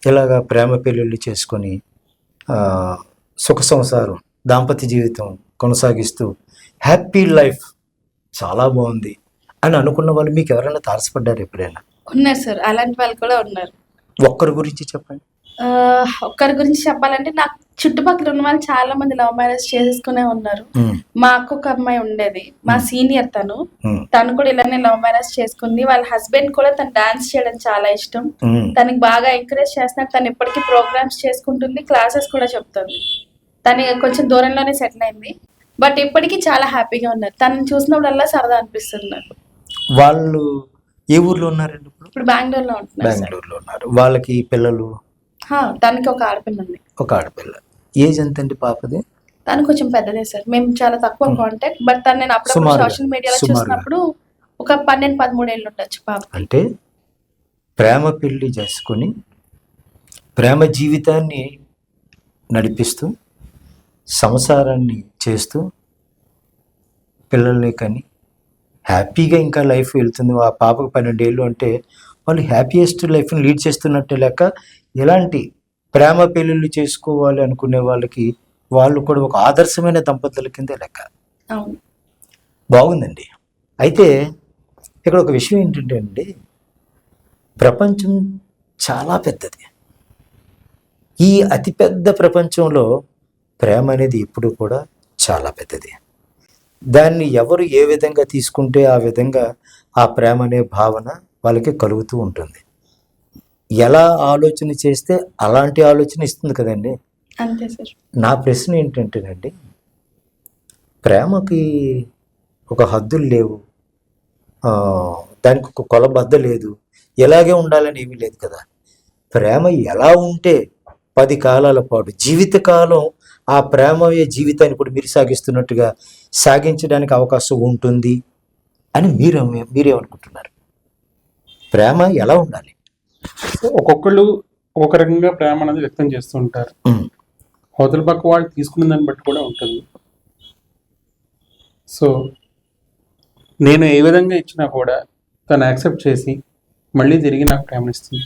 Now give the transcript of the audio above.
ఇలాగా ప్రేమ పెళ్ళిళ్ళు చేసుకొని సుఖ సంసారం దాంపత్య జీవితం కొనసాగిస్తూ హ్యాపీ లైఫ్ చాలా బాగుంది అని అనుకున్న వాళ్ళు మీకు ఎవరైనా తారసపడ్డారు ఎప్పుడైనా? ఉన్నారు సార్, అలాంటి వాళ్ళు కూడా ఉన్నారు. ఒక్కరి గురించి చెప్పండి. ఒక్కరి గురించి చెప్పాలంటే నాకు చుట్టుపక్కల ఉన్న వాళ్ళు చాలా మంది లవ్ మ్యారేజ్ చేసుకునే ఉన్నారు. మా అక్క ఒక అమ్మాయి ఉండేది, మా సీనియర్, తను కూడా ఇలానే లవ్ మ్యారేజ్ చేసుకుంది. వాళ్ళ హస్బెండ్ కూడా తను డాన్స్ చేయడం చాలా ఇష్టం, తనకి బాగా ఎంకరేజ్ చేస్తున్నారు. తను ఇప్పటికీ ప్రోగ్రామ్స్ చేసుకుంటుంది, క్లాసెస్ కూడా చెప్తుంది. తను కొంచెం దూరంలోనే సెటిల్ అయింది, బట్ ఇప్పటికీ చాలా హ్యాపీగా ఉన్నారు. తనని చూసినప్పుడల్లా సరదా అనిపిస్తుంది నాకు. వాళ్ళు ఏ ఊర్లో ఉన్నారండి? ఇప్పుడు బెంగళూరులో ఉంటున్నారు. బెంగళూరులో ఉన్నారు. వాళ్ళకి పిల్లలు? తనకి ఒక ఆడపిల్ల ఉంది. ఒక ఆడపిల్ల. ఏజ్ ఎంత అండి పాపది? తను కొంచెం పెద్దదే సార్, మేము చాలా తక్కువ కాంటాక్ట్. బట్ తను నేను అప్పుడు సోషల్ మీడియాలో చూసినప్పుడు ఒక 12-13 ఏళ్ళు ఉండొచ్చు పాప. అంటే ప్రేమ పెళ్లి చేసుకొని ప్రేమ జీవితాన్ని నడిపిస్తూ సంసారాన్ని చేస్తూ పిల్లల్ని కని హ్యాపీగా ఇంకా లైఫ్ వెళ్తుంది. ఆ పాపకు 12 ఏళ్ళు అంటే వాళ్ళు హ్యాపీయెస్ట్ లైఫ్ని లీడ్ చేస్తున్నట్టు లెక్క. ఇలాంటి ప్రేమ పెళ్ళిళ్ళు చేసుకోవాలి అనుకునే వాళ్ళకి వాళ్ళు కూడా ఒక ఆదర్శమైన దంపతుల కిందే లెక్క. బాగుందండి. అయితే ఇక్కడ ఒక విషయం ఏంటంటే అండి, ప్రపంచం చాలా పెద్దది. ఈ అతిపెద్ద ప్రపంచంలో ప్రేమ అనేది ఎప్పుడు కూడా చాలా పెద్దది. దాన్ని ఎవరు ఏ విధంగా తీసుకుంటే ఆ విధంగా ఆ ప్రేమ అనే భావన వాళ్ళకి కలుగుతూ ఉంటుంది. ఎలా ఆలోచన చేస్తే అలాంటి ఆలోచన ఇస్తుంది కదండి. అంతే సార్. నా ప్రశ్న ఏంటంటేనండి, ప్రేమకి ఒక హద్దులు లేవు, దానికి ఒక కొలబద్ద లేదు, ఎలాగే ఉండాలని ఏమీ లేదు కదా. ప్రేమ ఎలా ఉంటే 10 కాలాల పాటు జీవితకాలం ఆ ప్రేమయే జీవితాన్ని ఇప్పుడు మీరు సాగిస్తున్నట్టుగా సాగించడానికి అవకాశం ఉంటుంది అని మీరేమనుకుంటున్నారు? ప్రేమ ఎలా ఉండాలి? ఒక్కొక్కళ్ళు ఒక రకంగా ప్రేమ అనేది వ్యక్తం చేస్తూ ఉంటారు. అవతల పక్క వాళ్ళు తీసుకున్న దాన్ని బట్టి కూడా ఉంటుంది. సో నేను ఏ విధంగా ఇచ్చినా కూడా తను యాక్సెప్ట్ చేసి మళ్ళీ తిరిగి నాకు ప్రేమనిస్తుంది.